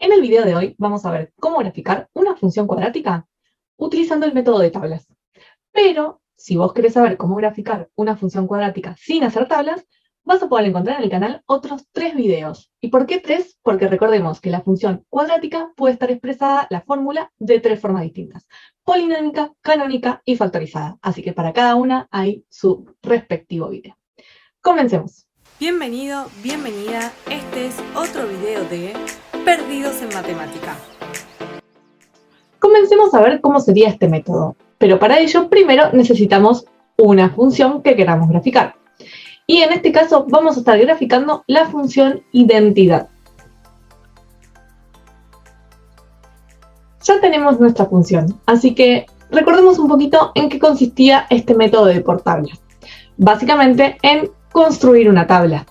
En el video de hoy vamos a ver cómo graficar una función cuadrática utilizando el método de tablas. Pero si vos querés saber cómo graficar una función cuadrática sin hacer tablas, vas a poder encontrar en el canal otros 3 videos. ¿Y por qué 3? Porque recordemos que la función cuadrática puede estar expresada la fórmula de 3 formas distintas: polinómica, canónica y factorizada. Así que para cada una hay su respectivo video. Comencemos. Bienvenido, bienvenida. Este es otro video de Perdidos en Matemática. Comencemos a ver cómo sería este método. Pero para ello, primero necesitamos una función que queramos graficar. Y en este caso vamos a estar graficando la función identidad. Ya tenemos nuestra función, así que recordemos un poquito en qué consistía este método de por tablas. Básicamente en construir una tabla.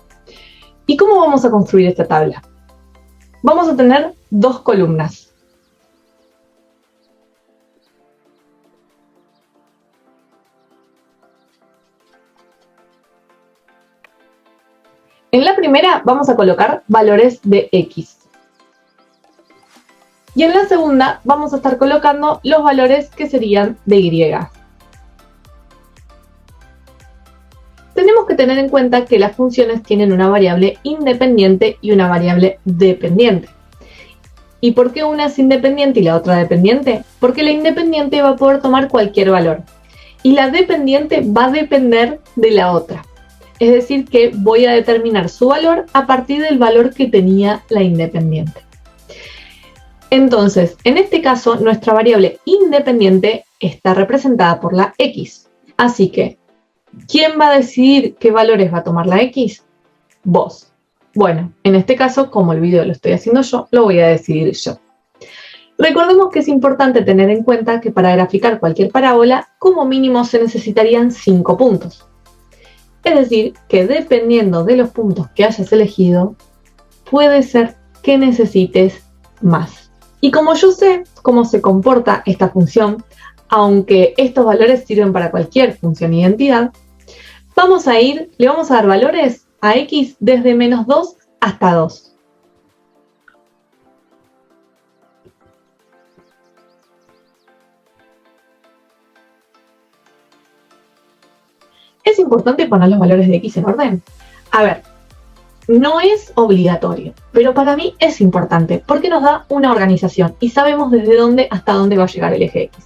¿Y cómo vamos a construir esta tabla? Vamos a tener 2 columnas. En la primera vamos a colocar valores de X. Y en la segunda vamos a estar colocando los valores que serían de Y. Tenemos que tener en cuenta que las funciones tienen una variable independiente y una variable dependiente. ¿Y por qué una es independiente y la otra dependiente? Porque la independiente va a poder tomar cualquier valor y la dependiente va a depender de la otra. Es decir, que voy a determinar su valor a partir del valor que tenía la independiente. Entonces, en este caso, nuestra variable independiente está representada por la X. Así que, ¿quién va a decidir qué valores va a tomar la X? Vos. Bueno, en este caso, como el video lo estoy haciendo yo, lo voy a decidir yo. Recordemos que es importante tener en cuenta que para graficar cualquier parábola, como mínimo se necesitarían 5 puntos. Es decir, que dependiendo de los puntos que hayas elegido, puede ser que necesites más. Y como yo sé cómo se comporta esta función, aunque estos valores sirven para cualquier función identidad, le vamos a dar valores a X desde -2 hasta 2. Es importante poner los valores de X en orden. A ver, no es obligatorio, pero para mí es importante porque nos da una organización y sabemos desde dónde hasta dónde va a llegar el eje X.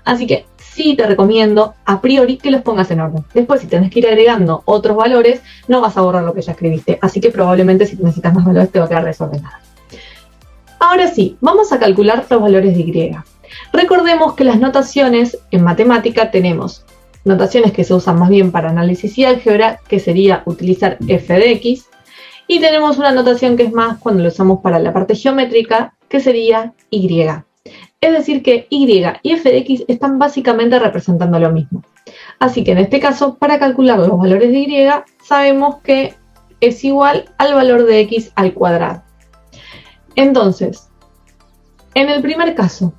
Así que sí te recomiendo a priori que los pongas en orden. Después, si tenés que ir agregando otros valores, no vas a borrar lo que ya escribiste. Así que probablemente si necesitas más valores te va a quedar desordenada. Ahora sí, vamos a calcular los valores de Y. Recordemos que las notaciones en matemática tenemos notaciones que se usan más bien para análisis y álgebra, que sería utilizar f de x, y tenemos una notación que es más cuando lo usamos para la parte geométrica, que sería y. Es decir que y y f de x están básicamente representando lo mismo. Así que en este caso, para calcular los valores de y, sabemos que es igual al valor de x al cuadrado. Entonces, en el primer caso,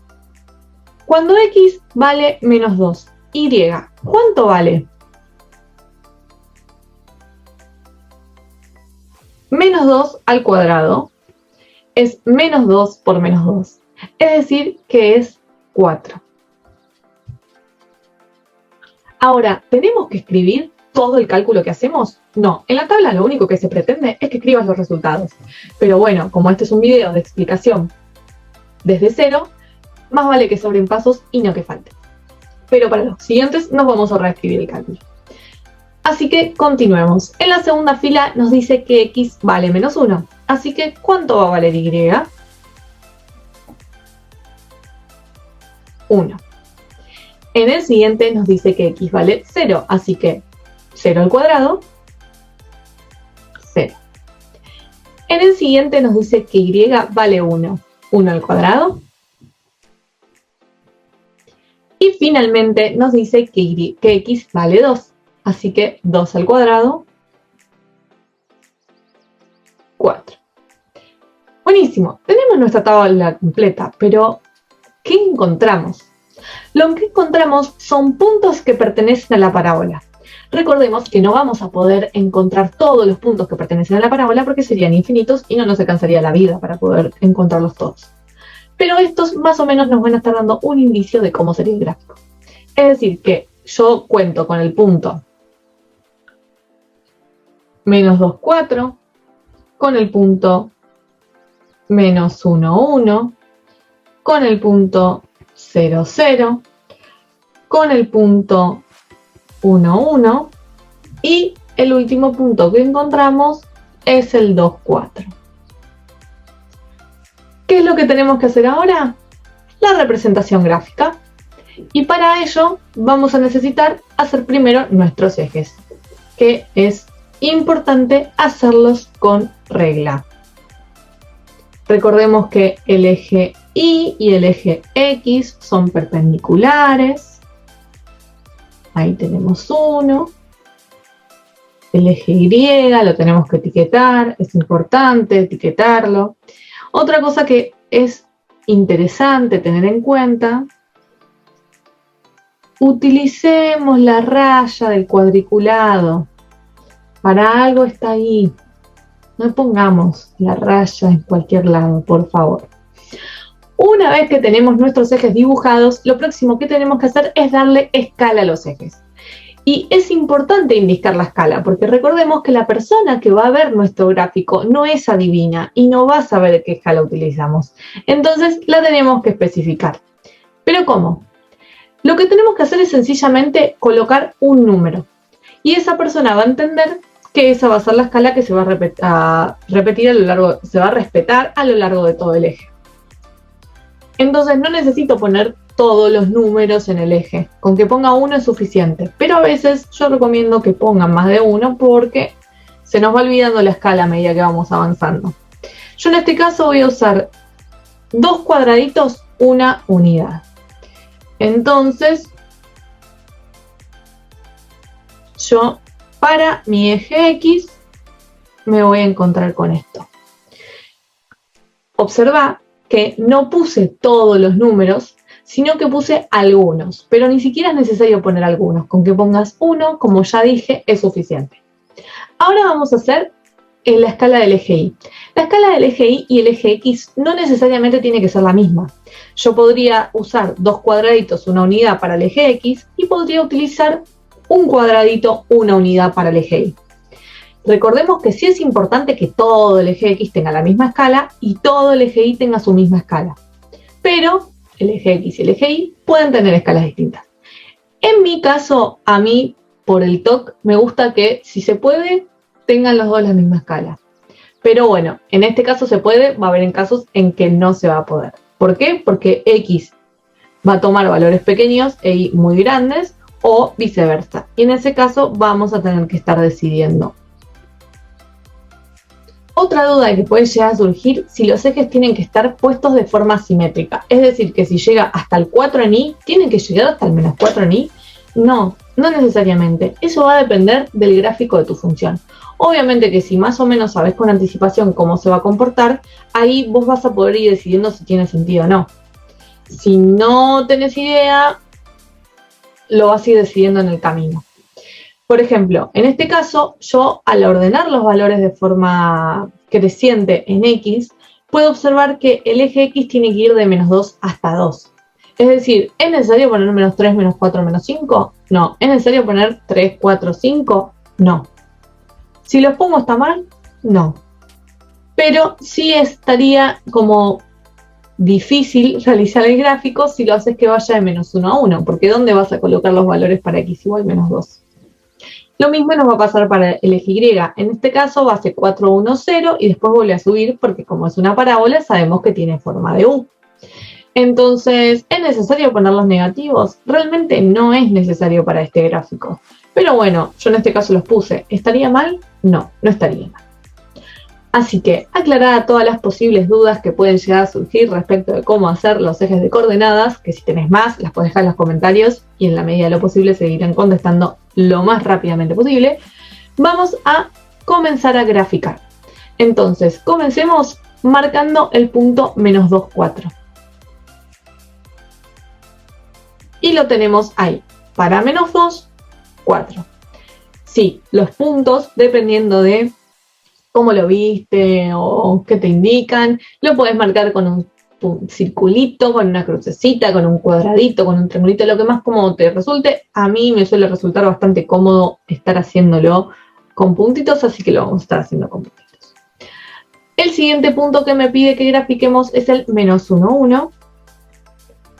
cuando x vale -2, y, ¿cuánto vale? -2 al cuadrado es -2 por -2. Es decir, que es 4. Ahora, ¿tenemos que escribir todo el cálculo que hacemos? No, en la tabla lo único que se pretende es que escribas los resultados. Pero bueno, como este es un video de explicación desde cero, más vale que sobren pasos y no que falten. Pero para los siguientes nos vamos a reescribir el cálculo. Así que continuemos. En la segunda fila nos dice que x vale -1. Así que, ¿cuánto va a valer y? 1. En el siguiente nos dice que x vale 0. Así que 0 al cuadrado, 0. En el siguiente nos dice que y vale 1. 1 al cuadrado. Y finalmente nos dice que x vale 2. Así que 2 al cuadrado, 4. Buenísimo, tenemos nuestra tabla completa, pero ¿qué encontramos? Lo que encontramos son puntos que pertenecen a la parábola. Recordemos que no vamos a poder encontrar todos los puntos que pertenecen a la parábola porque serían infinitos y no nos alcanzaría la vida para poder encontrarlos todos. Pero estos más o menos nos van a estar dando un indicio de cómo sería el gráfico. Es decir, que yo cuento con el punto menos 2, 4, con el punto menos 1, 1, con el punto 0, 0, con el punto 1, 1 y el último punto que encontramos es el 2, 4. ¿Qué es lo que tenemos que hacer ahora? La representación gráfica. Y para ello vamos a necesitar hacer primero nuestros ejes, que es importante hacerlos con regla. Recordemos que el eje Y y el eje X son perpendiculares. Ahí tenemos uno. El eje Y lo tenemos que etiquetar, es importante etiquetarlo. Otra cosa que es interesante tener en cuenta, utilicemos la raya del cuadriculado. Para algo está ahí. No pongamos la raya en cualquier lado, por favor. Una vez que tenemos nuestros ejes dibujados, lo próximo que tenemos que hacer es darle escala a los ejes. Y es importante indicar la escala, porque recordemos que la persona que va a ver nuestro gráfico no es adivina y no va a saber qué escala utilizamos. Entonces la tenemos que especificar. ¿Pero cómo? Lo que tenemos que hacer es sencillamente colocar un número. Y esa persona va a entender que esa va a ser la escala que se va a repetir a lo largo, se va a respetar a lo largo de todo el eje. Entonces no necesito poner todos los números en el eje. Con que ponga uno es suficiente. Pero a veces yo recomiendo que pongan más de uno porque se nos va olvidando la escala a medida que vamos avanzando. Yo en este caso voy a usar 2 cuadraditos, una unidad. Entonces, yo para mi eje X me voy a encontrar con esto. Observa que no puse todos los números, sino que puse algunos, pero ni siquiera es necesario poner algunos. Con que pongas uno, como ya dije, es suficiente. Ahora vamos a hacer la escala del eje Y. La escala del eje Y y el eje X no necesariamente tiene que ser la misma. Yo podría usar 2 cuadraditos, una unidad para el eje X y podría utilizar un cuadradito, una unidad para el eje Y. Recordemos que sí es importante que todo el eje X tenga la misma escala y todo el eje Y tenga su misma escala. Pero el eje X y el eje Y pueden tener escalas distintas. En mi caso, a mí, por el TOC, me gusta que, si se puede, tengan los dos la misma escala. Pero bueno, en este caso se puede, va a haber en casos en que no se va a poder. ¿Por qué? Porque X va a tomar valores pequeños e Y muy grandes o viceversa. Y en ese caso vamos a tener que estar decidiendo. Otra duda que puede llegar a surgir si los ejes tienen que estar puestos de forma simétrica. Es decir, que si llega hasta el 4 en Y, ¿tienen que llegar hasta el menos 4 en Y? No, no necesariamente. Eso va a depender del gráfico de tu función. Obviamente que si más o menos sabes con anticipación cómo se va a comportar, ahí vos vas a poder ir decidiendo si tiene sentido o no. Si no tenés idea, lo vas a ir decidiendo en el camino. Por ejemplo, en este caso, yo al ordenar los valores de forma creciente en X, puedo observar que el eje X tiene que ir de menos 2 hasta 2. Es decir, ¿es necesario poner menos 3, menos 4, menos 5? No. ¿Es necesario poner 3, 4, 5? No. Si los pongo está mal, no. Pero sí estaría como difícil realizar el gráfico si lo haces que vaya de menos 1 a 1, porque ¿dónde vas a colocar los valores para X igual menos 2? Lo mismo nos va a pasar para el eje Y. En este caso va a ser 4, 1, 0 y después vuelve a subir porque como es una parábola sabemos que tiene forma de U. Entonces, ¿es necesario poner los negativos? Realmente no es necesario para este gráfico. Pero bueno, yo en este caso los puse. ¿Estaría mal? No, no estaría mal. Así que, aclarada todas las posibles dudas que pueden llegar a surgir respecto de cómo hacer los ejes de coordenadas, que si tenés más, las podés dejar en los comentarios y en la medida de lo posible seguirán contestando lo más rápidamente posible, vamos a comenzar a graficar. Entonces, comencemos marcando el punto menos 2, 4. Y lo tenemos ahí, para menos 2, 4. sí, los puntos, dependiendo de cómo lo viste o qué te indican, lo puedes marcar con un circulito, con una crucecita, con un cuadradito, con un triangulito, lo que más cómodo te resulte. A mí me suele resultar bastante cómodo estar haciéndolo con puntitos, así que lo vamos a estar haciendo con puntitos. El siguiente punto que me pide que grafiquemos es el -1, 1.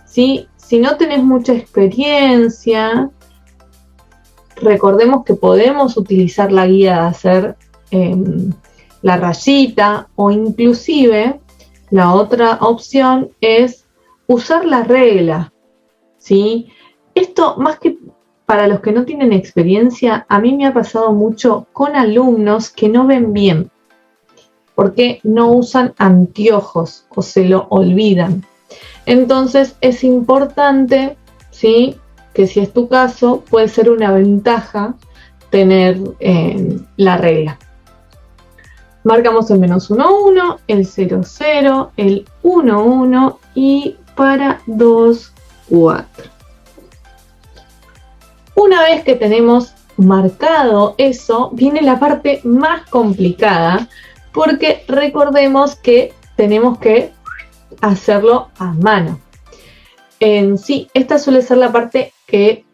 ¿Sí? Si no tenés mucha experiencia, recordemos que podemos utilizar la guía de hacer la rayita, o inclusive la otra opción es usar la regla, ¿sí? Esto, más que para los que no tienen experiencia, a mí me ha pasado mucho con alumnos que no ven bien, porque no usan anteojos o se lo olvidan. Entonces es importante, ¿sí?, que si es tu caso, puede ser una ventaja tener la regla. Marcamos el -1, 1, el 0, 0, el 1, 1 y para 2, 4. Una vez que tenemos marcado eso, viene la parte más complicada, porque recordemos que tenemos que hacerlo a mano. En sí, esta suele ser la parte que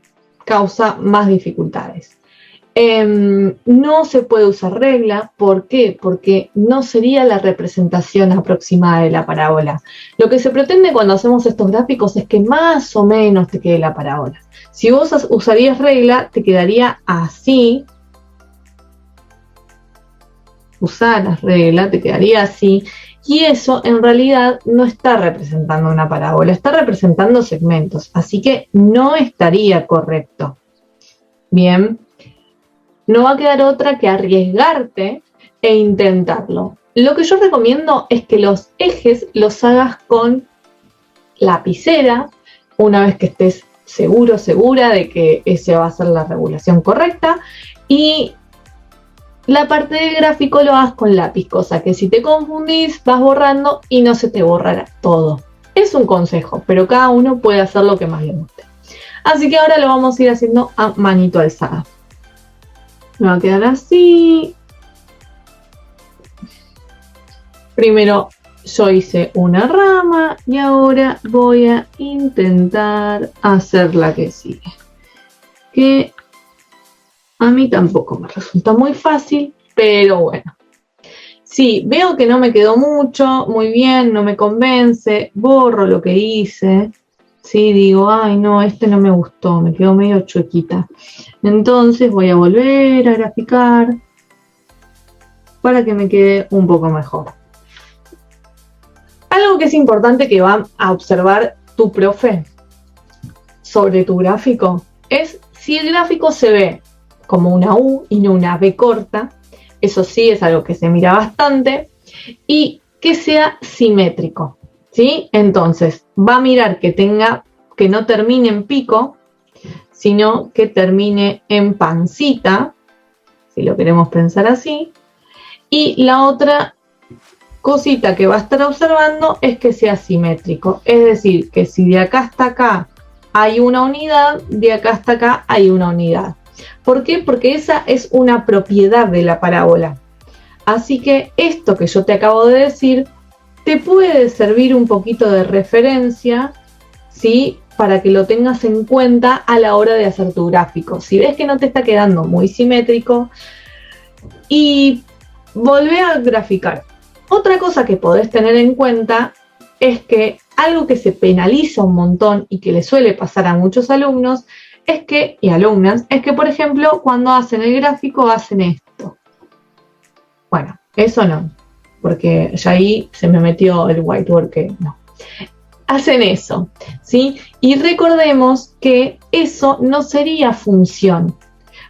causa más dificultades. No se puede usar regla. ¿Por qué? Porque no sería la representación aproximada de la parábola. Lo que se pretende cuando hacemos estos gráficos es que más o menos te quede la parábola. Si vos usarías regla, te quedaría así. Usaras regla, te quedaría así. Y eso en realidad no está representando una parábola, está representando segmentos. Así que no estaría correcto. Bien. No va a quedar otra que arriesgarte e intentarlo. Lo que yo recomiendo es que los ejes los hagas con lapicera, una vez que estés seguro, segura de que esa va a ser la regulación correcta, y la parte del gráfico lo hagas con lápiz, cosa que si te confundís vas borrando y no se te borrará todo. Es un consejo, pero cada uno puede hacer lo que más le guste. Así que ahora lo vamos a ir haciendo a manito alzada. Me va a quedar así. Primero yo hice una rama y ahora voy a intentar hacer la que sigue. Que a mí tampoco me resulta muy fácil, pero bueno. Sí, veo que no me quedó mucho, muy bien, no me convence, borro lo que hice. Sí, digo, ay no, este no me gustó, me quedó medio chuequita. Entonces voy a volver a graficar para que me quede un poco mejor. Algo que es importante que va a observar tu profe sobre tu gráfico es si el gráfico se ve como una U y no una B corta. Eso sí es algo que se mira bastante, y que sea simétrico, ¿sí? Entonces va a mirar que no termine en pico, sino que termine en pancita, si lo queremos pensar así. Y la otra cosita que va a estar observando es que sea simétrico, es decir, que si de acá hasta acá hay una unidad, de acá hasta acá hay una unidad. ¿Por qué? Porque esa es una propiedad de la parábola. Así que esto que yo te acabo de decir te puede servir un poquito de referencia, ¿sí?, para que lo tengas en cuenta a la hora de hacer tu gráfico. Si ves que no te está quedando muy simétrico, y volvé a graficar. Otra cosa que podés tener en cuenta es que algo que se penaliza un montón y que le suele pasar a muchos alumnos y alumnas, es que, por ejemplo, cuando hacen el gráfico hacen esto. Bueno, eso no, porque ya ahí se me metió el whiteboard que no. Hacen eso, ¿sí? Y recordemos que eso no sería función,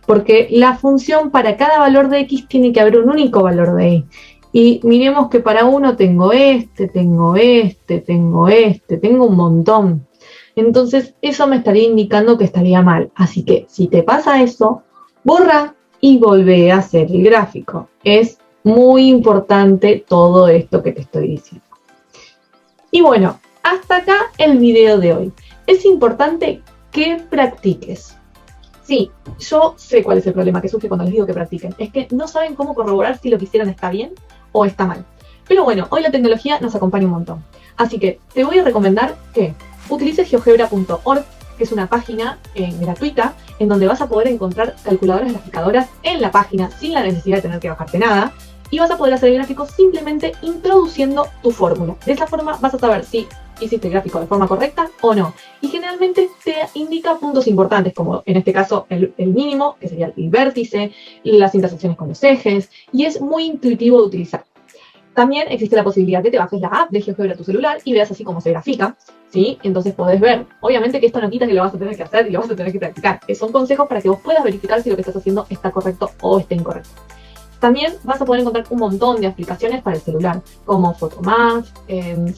porque la función para cada valor de x tiene que haber un único valor de y. Y miremos que para uno tengo tengo un montón. Entonces eso me estaría indicando que estaría mal. Así que si te pasa eso, borra y volvé a hacer el gráfico. Es muy importante todo esto que te estoy diciendo. Y bueno, hasta acá el video de hoy. Es importante que practiques. Sí, yo sé cuál es el problema que surge cuando les digo que practiquen. Es que no saben cómo corroborar si lo que hicieron está bien o está mal. Pero bueno, hoy la tecnología nos acompaña un montón. Así que te voy a recomendar que utilices geogebra.org, que es una página gratuita en donde vas a poder encontrar calculadoras graficadoras en la página sin la necesidad de tener que bajarte nada. Y vas a poder hacer el gráfico simplemente introduciendo tu fórmula. De esa forma vas a saber si hiciste el gráfico de forma correcta o no. Y generalmente te indica puntos importantes, como en este caso el mínimo, que sería el vértice, las intersecciones con los ejes, y es muy intuitivo de utilizar. También existe la posibilidad de que te bajes la app de GeoGebra a tu celular y veas así cómo se grafica, ¿sí? Entonces podés ver, obviamente que esto no quita que lo vas a tener que hacer y lo vas a tener que practicar. Son consejos para que vos puedas verificar si lo que estás haciendo está correcto o está incorrecto. También vas a poder encontrar un montón de aplicaciones para el celular, como Photomath,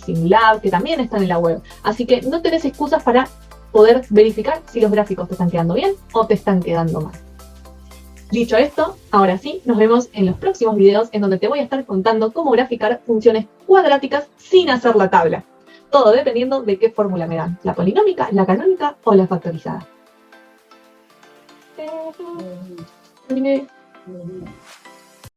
SimLab, que también están en la web. Así que no tenés excusas para poder verificar si los gráficos te están quedando bien o te están quedando mal. Dicho esto, ahora sí, nos vemos en los próximos videos en donde te voy a estar contando cómo graficar funciones cuadráticas sin hacer la tabla. Todo dependiendo de qué fórmula me dan, la polinómica, la canónica o la factorizada.